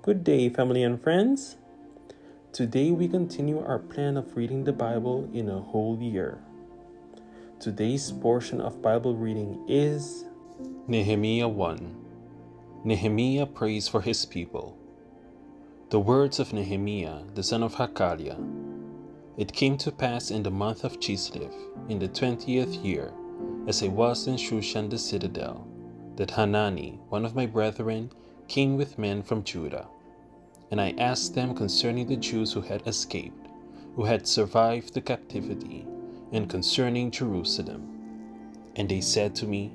Good day, family and friends. Today we continue our plan of reading the Bible in a whole year. Today's portion of Bible reading is Nehemiah 1. Nehemiah prays for his people. The words of Nehemiah, the son of Hakaliah. It came to pass in the month of Chislev, in the 20th year, as I was in Shushan the citadel, that Hanani, one of my brethren, came with men from Judah. And I asked them concerning the Jews who had escaped, who had survived the captivity, and concerning Jerusalem. And they said to me,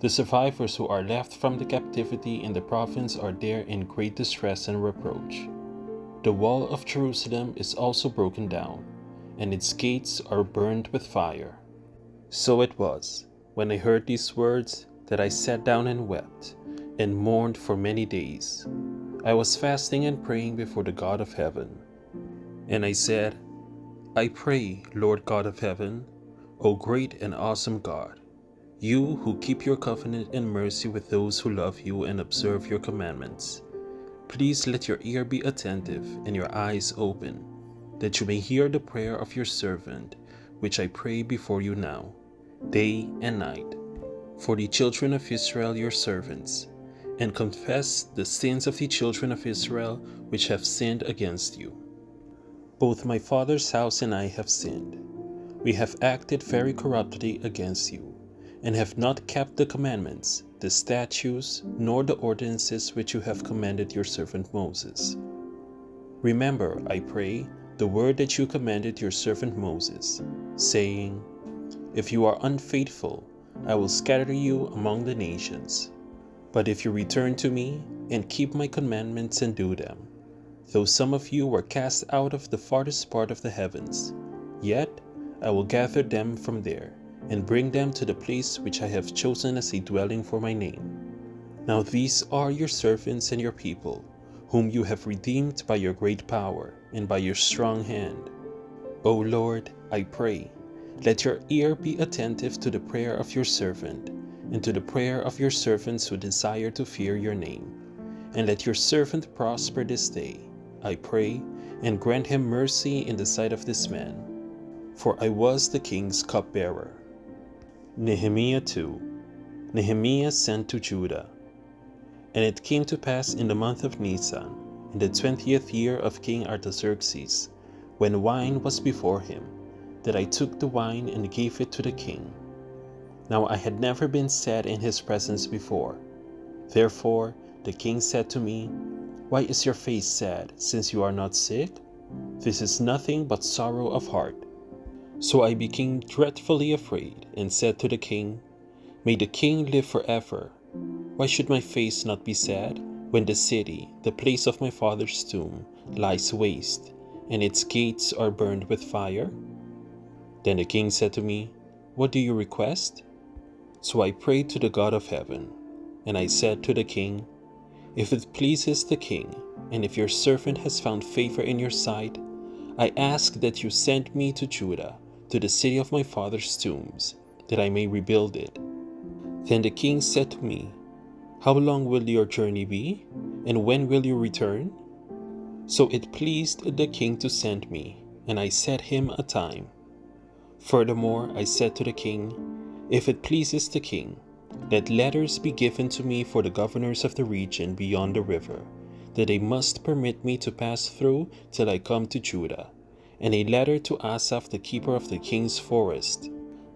the survivors who are left from the captivity in the province are there in great distress and reproach. The wall of Jerusalem is also broken down, and its gates are burned with fire. So it was, when I heard these words, that I sat down and wept, and mourned for many days. I was fasting and praying before the God of heaven. And I said, I pray, Lord God of heaven, O great and awesome God, you who keep your covenant and mercy with those who love you and observe your commandments. Please let your ear be attentive and your eyes open, that you may hear the prayer of your servant, which I pray before you now, day and night, for the children of Israel your servants, and confess the sins of the children of Israel which have sinned against you. Both my father's house and I have sinned. We have acted very corruptly against you, and have not kept the commandments, the statutes, nor the ordinances which you have commanded your servant Moses. Remember, I pray, the word that you commanded your servant Moses, saying, if you are unfaithful, I will scatter you among the nations. But if you return to me, and keep my commandments and do them, though some of you were cast out of the farthest part of the heavens, yet I will gather them from there, and bring them to the place which I have chosen as a dwelling for my name. Now these are your servants and your people, whom you have redeemed by your great power and by your strong hand. O Lord, I pray, let your ear be attentive to the prayer of your servant, and to the prayer of your servants who desire to fear your name. And let your servant prosper this day, I pray, and grant him mercy in the sight of this man. For I was the king's cupbearer. Nehemiah 2. Nehemiah sent to Judah. And it came to pass in the month of Nisan, in the 20th year of King Artaxerxes, when wine was before him, that I took the wine and gave it to the king. Now I had never been sad in his presence before. Therefore the king said to me, why is your face sad, since you are not sick? This is nothing but sorrow of heart. So I became dreadfully afraid, and said to the king, may the king live forever. Why should my face not be sad, when the city, the place of my father's tomb, lies waste, and its gates are burned with fire? Then the king said to me, what do you request? So I prayed to the God of heaven, and I said to the king, if it pleases the king, and if your servant has found favor in your sight, I ask that you send me to Judah, to the city of my father's tombs, that I may rebuild it. Then the king said to me, how long will your journey be, and when will you return? So it pleased the king to send me, and I set him a time. Furthermore, I said to the king, if it pleases the king, let letters be given to me for the governors of the region beyond the river, that they must permit me to pass through till I come to Judah, and a letter to Asaph the keeper of the king's forest,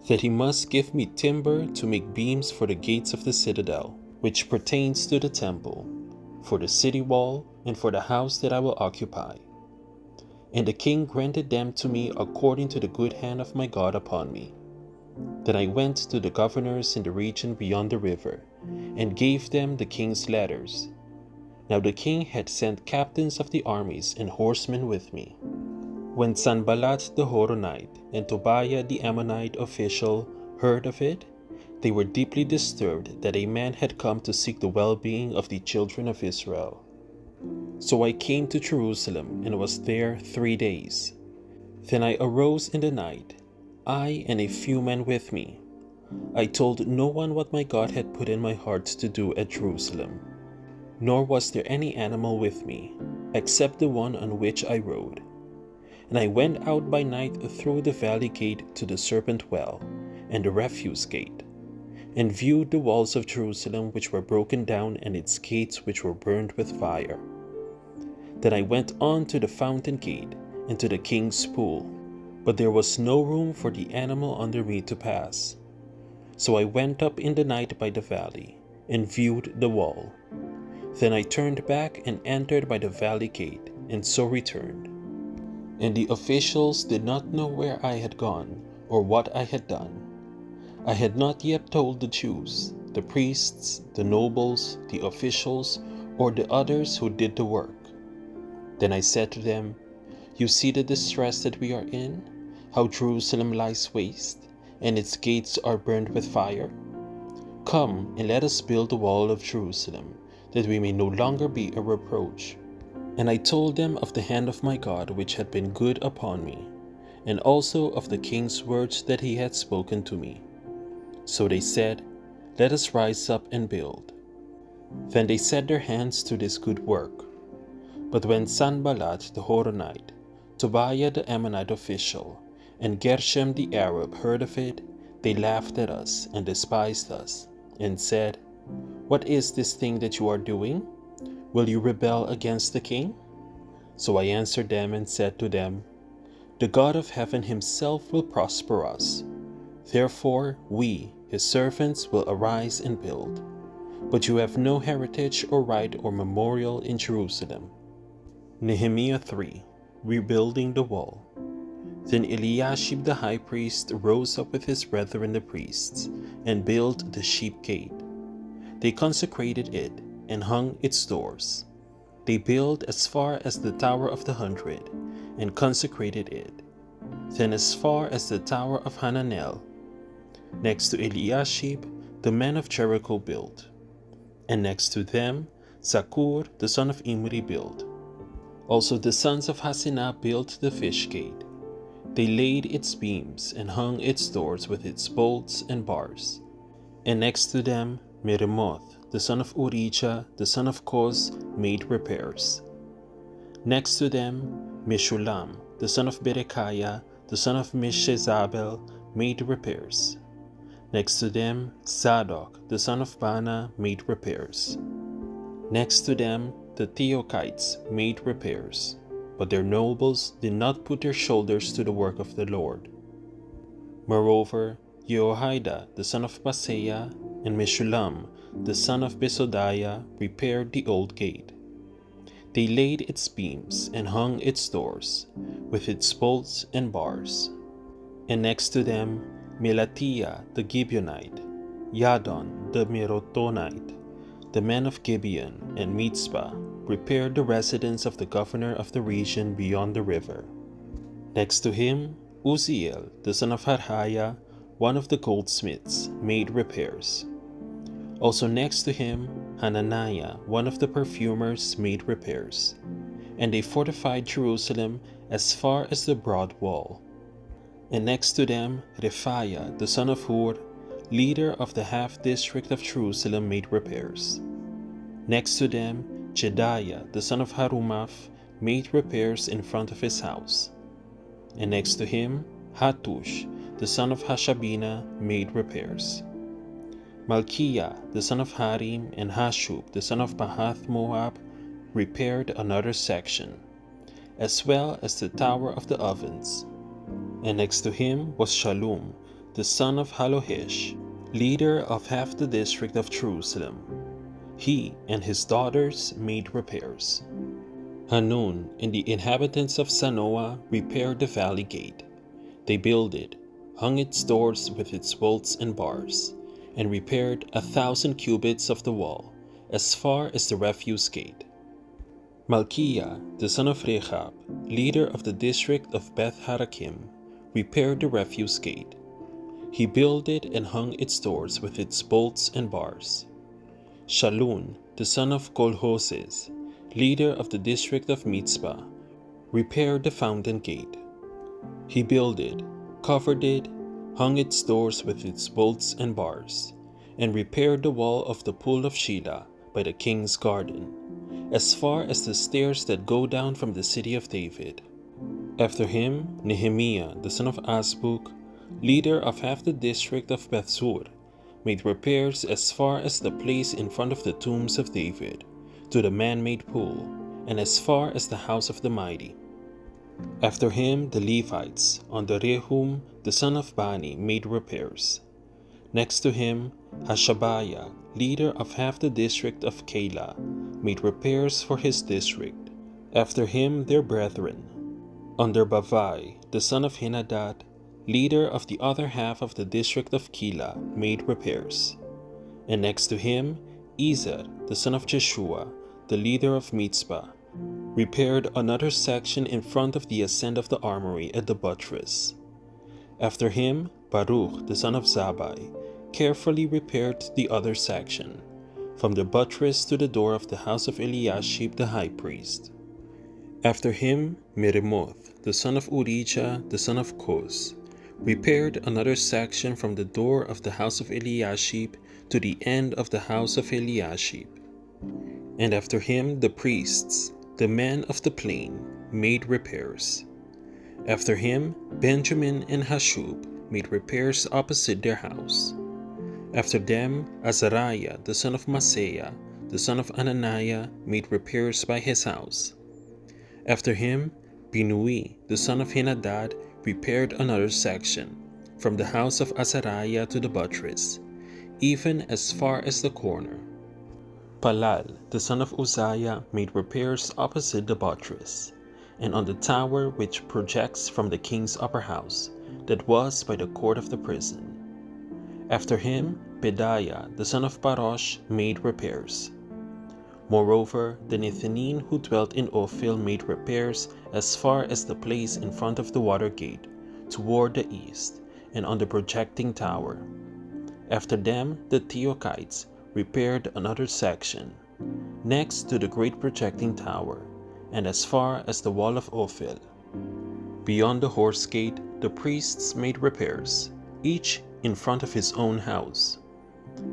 that he must give me timber to make beams for the gates of the citadel, which pertains to the temple, for the city wall, and for the house that I will occupy. And the king granted them to me according to the good hand of my God upon me. Then I went to the governors in the region beyond the river, and gave them the king's letters. Now the king had sent captains of the armies and horsemen with me. When Sanballat the Horonite and Tobiah the Ammonite official heard of it, they were deeply disturbed that a man had come to seek the well-being of the children of Israel. So I came to Jerusalem and was there 3 days. Then I arose in the night, I and a few men with me. I told no one what my God had put in my heart to do at Jerusalem. nor was there any animal with me, except the one on which I rode. And I went out by night through the valley gate to the serpent well, and the refuse gate, and viewed the walls of Jerusalem which were broken down, and its gates which were burned with fire. Then I went on to the fountain gate, and to the king's pool, but there was no room for the animal under me to pass. So I went up in the night by the valley, and viewed the wall. Then I turned back and entered by the valley gate, and so returned. And the officials did not know where I had gone, or what I had done. I had not yet told the Jews, the priests, the nobles, the officials, or the others who did the work. Then I said to them, "You see the distress that we are in, how Jerusalem lies waste, and its gates are burned with fire? Come and let us build the wall of Jerusalem, that we may no longer be a reproach." And I told them of the hand of my God which had been good upon me, and also of the king's words that he had spoken to me. So they said, "Let us rise up and build." Then they set their hands to this good work. But when Sanballat the Horonite, Tobiah the Ammonite official, and Geshem the Arab heard of it, they laughed at us and despised us, and said, "What is this thing that you are doing? Will you rebel against the king?" So I answered them and said to them, "The God of heaven himself will prosper us. Therefore we, his servants, will arise and build. But you have no heritage or right or memorial in Jerusalem." Nehemiah 3. Rebuilding the Wall. Then Eliashib the high priest rose up with his brethren the priests, and built the sheep gate. They consecrated it, and hung its doors. They built as far as the Tower of the 100, and consecrated it. Then as far as the Tower of Hananel. Next to Eliashib, the men of Jericho built. And next to them, Zakur the son of Imri built. Also the sons of Hasenah built the fish gate. They laid its beams, and hung its doors with its bolts and bars. And next to them, Meremoth the son of Urijah the son of Koz made repairs. Next to them, Meshulam the son of Berechiah the son of Meshezabel made repairs. Next to them, Zadok the son of Bana made repairs. Next to them, the Theokites made repairs, but their nobles did not put their shoulders to the work of the Lord. Moreover, Jehoiada the son of Paseah and Meshulam the son of Besodiah repaired the old gate. They laid its beams and hung its doors, with its bolts and bars. And next to them, Melatiah the Gibeonite, Yadon the Merotonite, the men of Gibeon and Mitzpah, repaired the residence of the governor of the region beyond the river. Next to him, Uzziel the son of Harhaiah, one of the goldsmiths, made repairs. Also next to him, Hananiah, one of the perfumers, made repairs. And they fortified Jerusalem as far as the broad wall. And next to them, Rephaiah the son of Hur, leader of the half-district of Jerusalem, made repairs. Next to them, Jedaiah the son of Harumaph made repairs in front of his house. And next to him, Hattush the son of Hashabina made repairs. Malchiah the son of Harim and Hashub the son of Pahath Moab repaired another section, as well as the tower of the ovens. And next to him was Shallum the son of Halohesh, leader of half the district of Jerusalem. He and his daughters made repairs. Hanun and the inhabitants of Sanoah repaired the valley gate. They builded, hung its doors with its bolts and bars, and repaired 1,000 cubits of the wall, as far as the refuse gate. Malchiah the son of Rechab, leader of the district of Beth Harakim, repaired the refuse gate. He builded and hung its doors with its bolts and bars. Shallun the son of Kolhoses, leader of the district of Mitzpah, repaired the fountain gate. He builded, covered it, hung its doors with its bolts and bars, and repaired the wall of the pool of Shelah by the king's garden. as far as the stairs that go down from the city of David. After him, Nehemiah, the son of Azbuk, leader of half the district of Bethsur, made repairs as far as the place in front of the tombs of David, to the man-made pool, and as far as the house of the mighty. After him, the Levites, under Rehum, the son of Bani, made repairs. Next to him, Hashabiah, leader of half the district of Keilah, made repairs for his district. After him, their brethren, under Bavai, the son of Henadad, leader of the other half of the district of Keilah, made repairs. And next to him, Ezer, the son of Jeshua, the leader of Mitzpah, repaired another section in front of the ascent of the armory at the buttress. After him, Baruch, the son of Zabbai, carefully repaired the other section, from the buttress to the door of the house of Eliashib the high priest. After him, Meremoth, the son of Urijah, the son of Koz, repaired another section from the door of the house of Eliashib to the end of the house of Eliashib. And after him, the priests, the men of the plain, made repairs. After him, Benjamin and Hashub made repairs opposite their house. After them, Azariah, the son of Maaseiah, the son of Ananiah, made repairs by his house. After him, Binui, the son of Henadad, repaired another section, from the house of Azariah to the buttress, even as far as the corner. Palal, the son of Uzziah, made repairs opposite the buttress, and on the tower which projects from the king's upper house, that was by the court of the prison. After him, Pedaiah, the son of Parosh, made repairs. Moreover, the Nethinim who dwelt in Ophel made repairs as far as the place in front of the water gate, toward the east, and on the projecting tower. After them, the Teochites repaired another section, next to the great projecting tower, and as far as the wall of Ophel. Beyond the horse gate, the priests made repairs, each in front of his own house.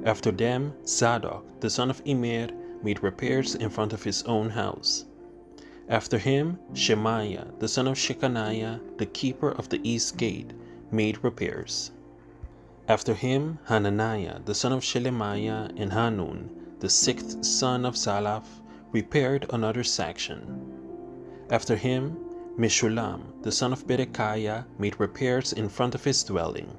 After them, Zadok, the son of Immer, made repairs in front of his own house. After him, Shemaiah, the son of Shechaniah, the keeper of the east gate, made repairs. After him, Hananiah, the son of Shelemiah, and Hanun, the sixth son of Salaph, repaired another section. After him, Meshulam, the son of Berechiah, made repairs in front of his dwelling.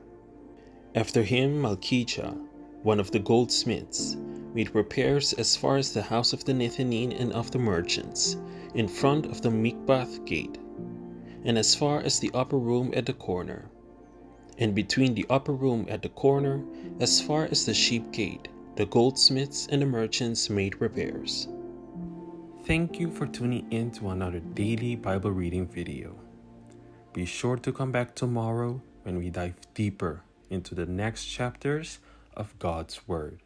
After him, Malchijah, one of the goldsmiths, made repairs as far as the house of the Nethinim and of the merchants, in front of the Mikbath gate, and as far as the upper room at the corner, and between the upper room at the corner, as far as the sheep gate, the goldsmiths and the merchants made repairs. Thank you for tuning in to another daily Bible reading video. Be sure to come back tomorrow when we dive deeper into the next chapters of God's Word.